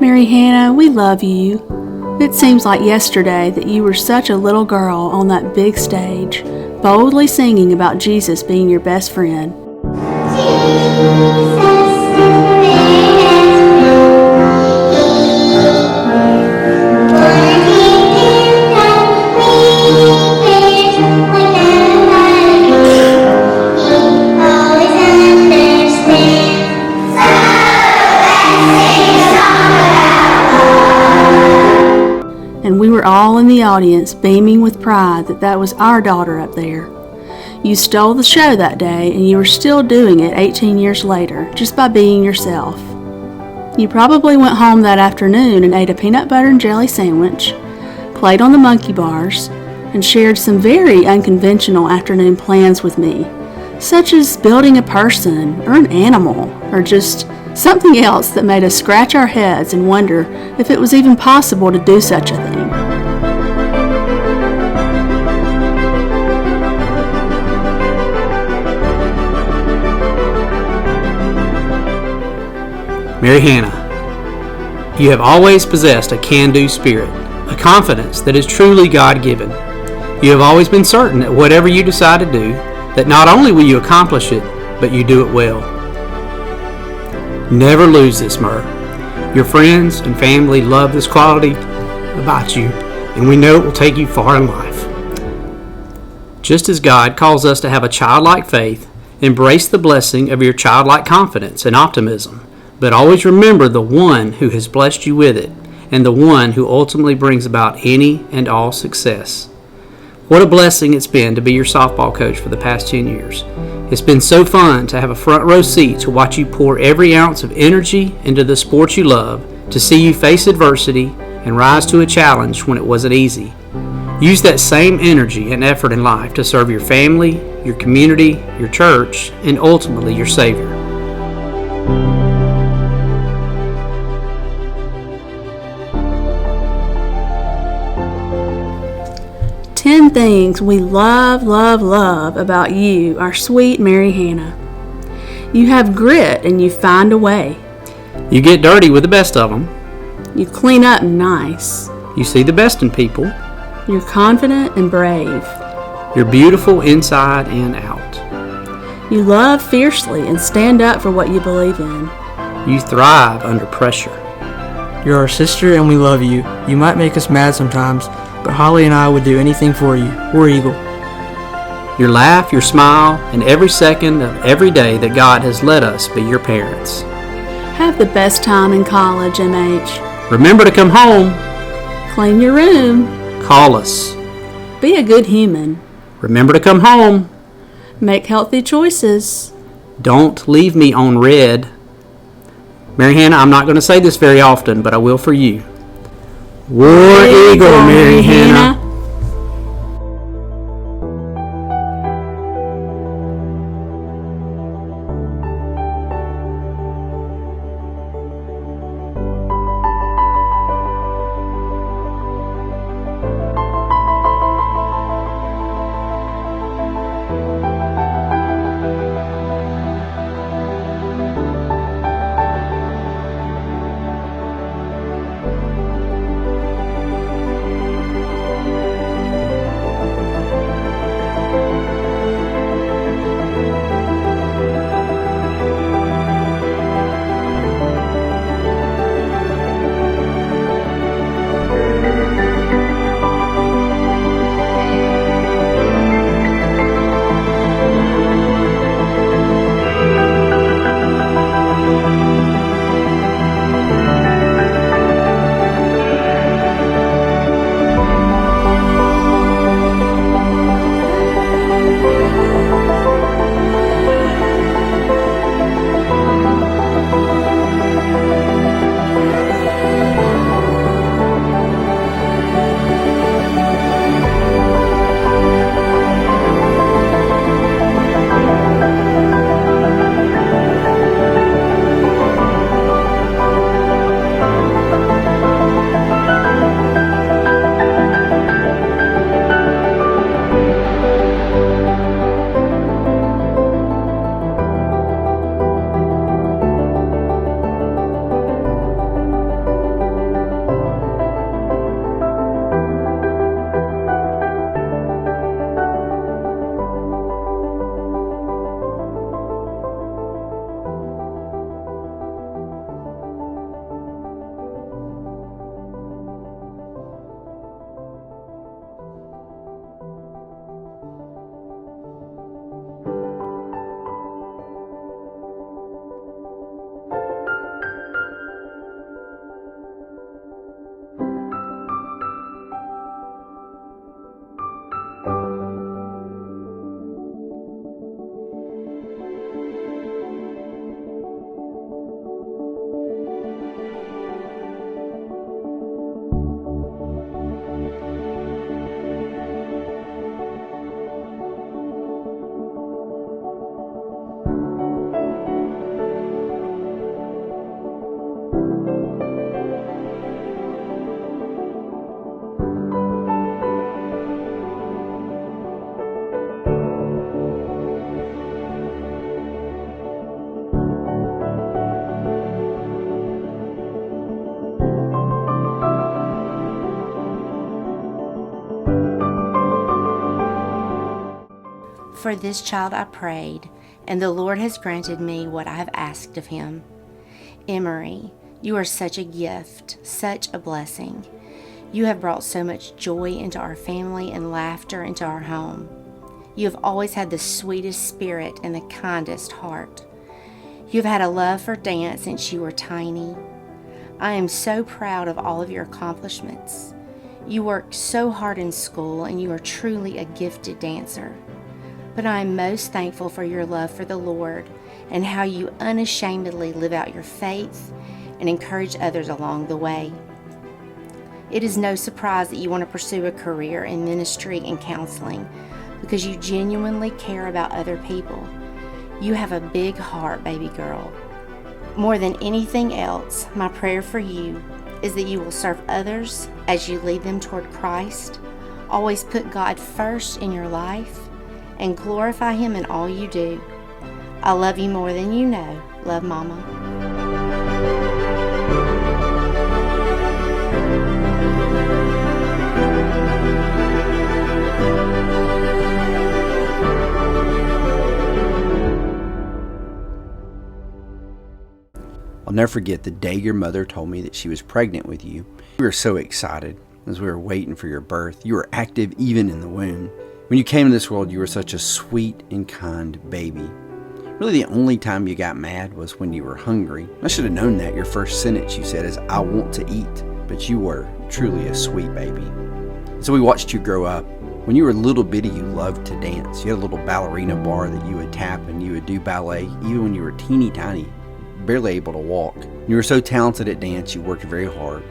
Mary Hannah, we love you. It seems like yesterday that you were such a little girl on that big stage, boldly singing about Jesus being your best friend. And we were all in the audience beaming with pride that was our daughter up there. You stole the show that day, and you are still doing it 18 years later, just by being yourself. You probably went home that afternoon and ate a peanut butter and jelly sandwich, played on the monkey bars, and shared some very unconventional afternoon plans with me, such as building a person or an animal, or just something else that made us scratch our heads and wonder if it was even possible to do such a thing. Mary Hannah, you have always possessed a can-do spirit, a confidence that is truly God-given. You have always been certain that whatever you decide to do, that not only will you accomplish it, but you do it well. Never lose this, Myrrh. Your friends and family love this quality about you, and we know it will take you far in life. Just as God calls us to have a childlike faith, embrace the blessing of your childlike confidence and optimism, but always remember the one who has blessed you with it, and the one who ultimately brings about any and all success. What a blessing it's been to be your softball coach for the past 10 years. It's been so fun to have a front row seat to watch you pour every ounce of energy into the sport you love, to see you face adversity and rise to a challenge when it wasn't easy. Use that same energy and effort in life to serve your family, your community, your church, and ultimately your Savior. Ten things we love about you, our sweet Mary Hannah. You have grit and you find a way. You get dirty with the best of them. You clean up nice. You see the best in people. You're confident and brave. You're beautiful inside and out. You love fiercely and stand up for what you believe in. You thrive under pressure. You're our sister and we love you. You might make us mad sometimes, but Holly and I would do anything for you. We're Eagle. Your laugh, your smile, and every second of every day that God has let us be your parents. Have the best time in college, MH. Remember to come home. Clean your room. Call us. Be a good human. Remember to come home. Make healthy choices. Don't leave me on red. Mary Hannah, I'm not going to say this very often, but I will for you. War Eagle, Mary Hannah. For this child I prayed, and the Lord has granted me what I have asked of him. Emery, you are such a gift, such a blessing. You have brought so much joy into our family and laughter into our home. You have always had the sweetest spirit and the kindest heart. You have had a love for dance since you were tiny. I am so proud of all of your accomplishments. You worked so hard in school, and you are truly a gifted dancer. But I am most thankful for your love for the Lord and how you unashamedly live out your faith and encourage others along the way. It is no surprise that you want to pursue a career in ministry and counseling because you genuinely care about other people. You have a big heart, baby girl. More than anything else, my prayer for you is that you will serve others as you lead them toward Christ, always put God first in your life, and glorify Him in all you do. I love you more than you know. Love, Mama. I'll never forget the day your mother told me that she was pregnant with you. We were so excited as we were waiting for your birth. You were active even in the womb. When you came into this world, you were such a sweet and kind baby. Really, the only time you got mad was when you were hungry. I should have known that. Your first sentence you said is, "I want to eat." But you were truly a sweet baby. So we watched you grow up. When you were little bitty, you loved to dance. You had a little ballerina bar that you would tap and you would do ballet. Even when you were teeny tiny, barely able to walk. You were so talented at dance, you worked very hard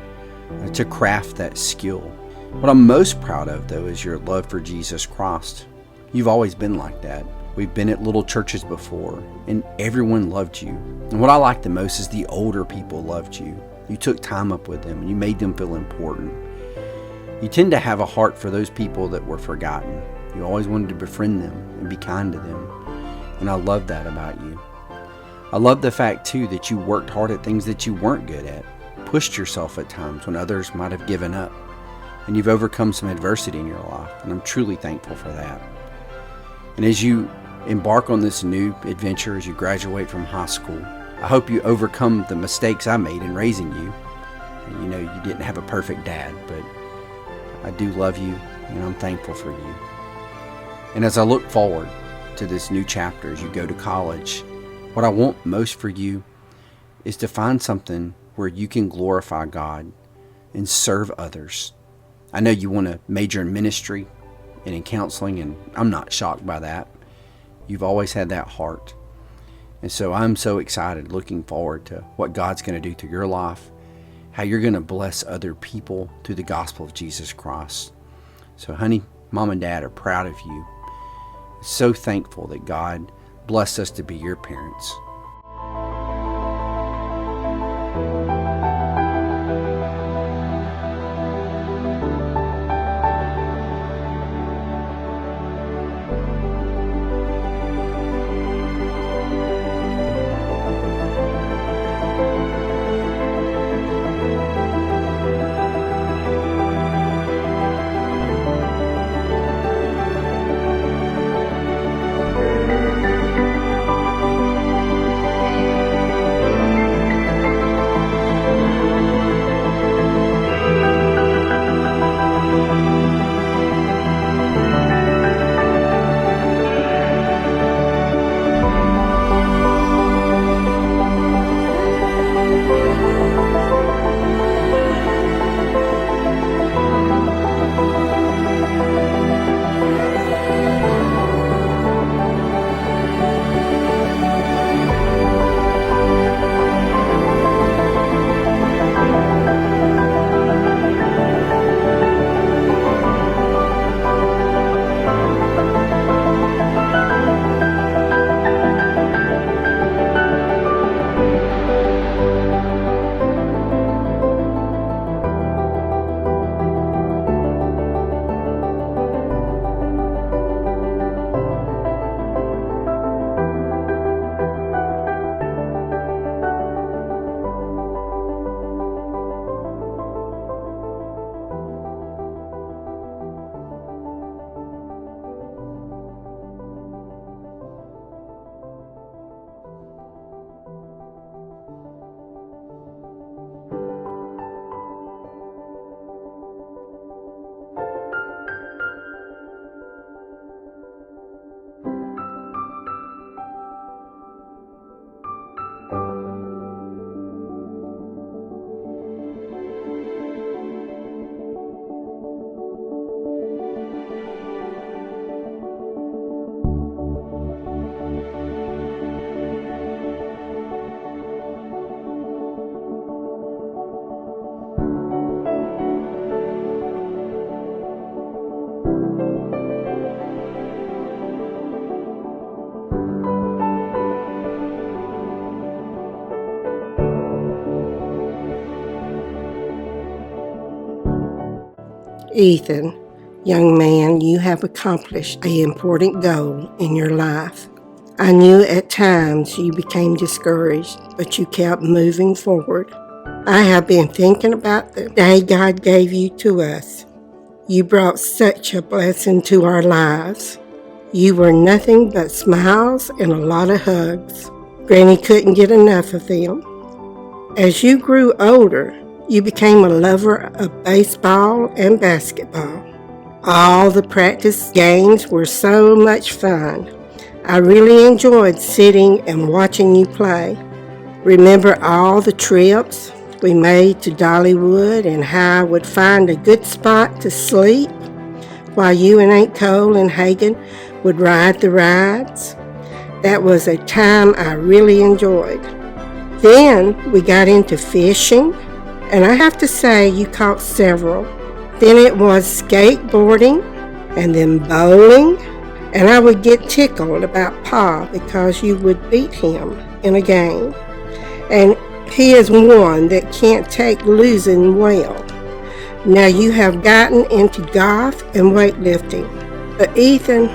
to craft that skill. What I'm most proud of, though, is your love for Jesus Christ. You've always been like that. We've been at little churches before, and everyone loved you. And what I like the most is the older people loved you. You took time up with them, and you made them feel important. You tend to have a heart for those people that were forgotten. You always wanted to befriend them and be kind to them. And I love that about you. I love the fact, too, that you worked hard at things that you weren't good at, pushed yourself at times when others might have given up, and you've overcome some adversity in your life, and I'm truly thankful for that. And as you embark on this new adventure, as you graduate from high school, I hope you overcome the mistakes I made in raising you. And you know, you didn't have a perfect dad, but I do love you, and I'm thankful for you. And as I look forward to this new chapter, as you go to college, what I want most for you is to find something where you can glorify God and serve others. I know you want to major in ministry and in counseling, and I'm not shocked by that. You've always had that heart. And so I'm so excited, looking forward to what God's going to do through your life, how you're going to bless other people through the gospel of Jesus Christ. So, honey, Mom and Dad are proud of you. So thankful that God blessed us to be your parents. Ethan, young man, you have accomplished an important goal in your life. I knew at times you became discouraged, but you kept moving forward. I have been thinking about the day God gave you to us. You brought such a blessing to our lives. You were nothing but smiles and a lot of hugs. Granny couldn't get enough of them. As you grew older, you became a lover of baseball and basketball. All the practice games were so much fun. I really enjoyed sitting and watching you play. Remember all the trips we made to Dollywood and how I would find a good spot to sleep while you and Aunt Cole and Hagen would ride the rides? That was a time I really enjoyed. Then we got into fishing, and I have to say you caught several. Then it was skateboarding, and then bowling, and I would get tickled about Pa because you would beat him in a game. And he is one that can't take losing well. Now you have gotten into golf and weightlifting. But Ethan,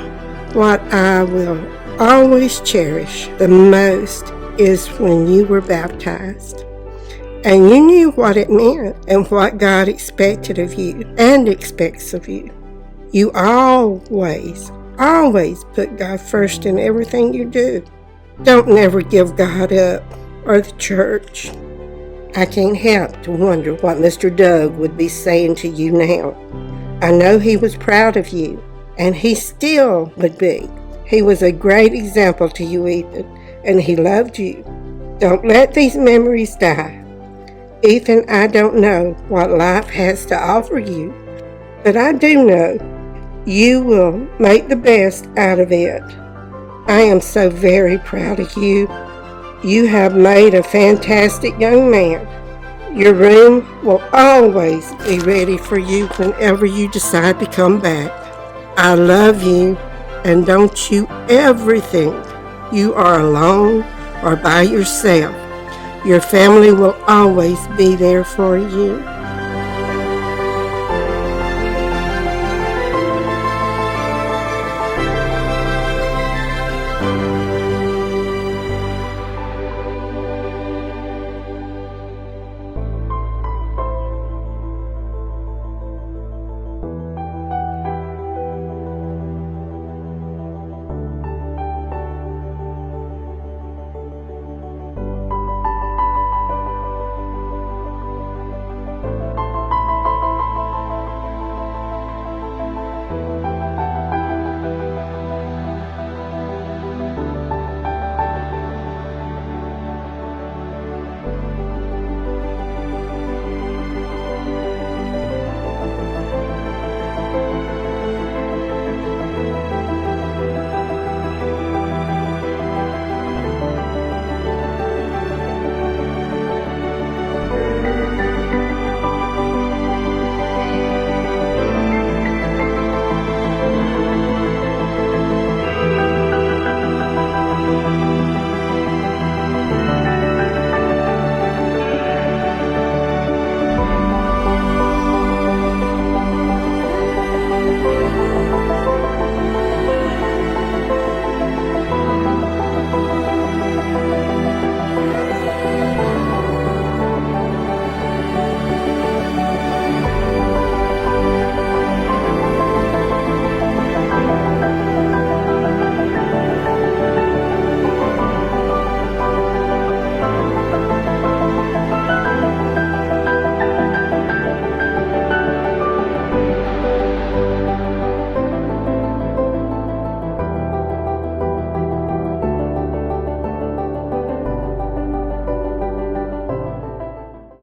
what I will always cherish the most is when you were baptized. And you knew what it meant and what God expected of you and expects of you. You always put God first in everything you do. Don't never give God up or the church. I can't help to wonder what Mr. Doug would be saying to you now. I know he was proud of you, and he still would be. He was a great example to you, Ethan, and he loved you. Don't let these memories die. Ethan, I don't know what life has to offer you, but I do know you will make the best out of it. I am so very proud of you. You have made a fantastic young man. Your room will always be ready for you whenever you decide to come back. I love you, and don't you ever think you are alone or by yourself. Your family will always be there for you.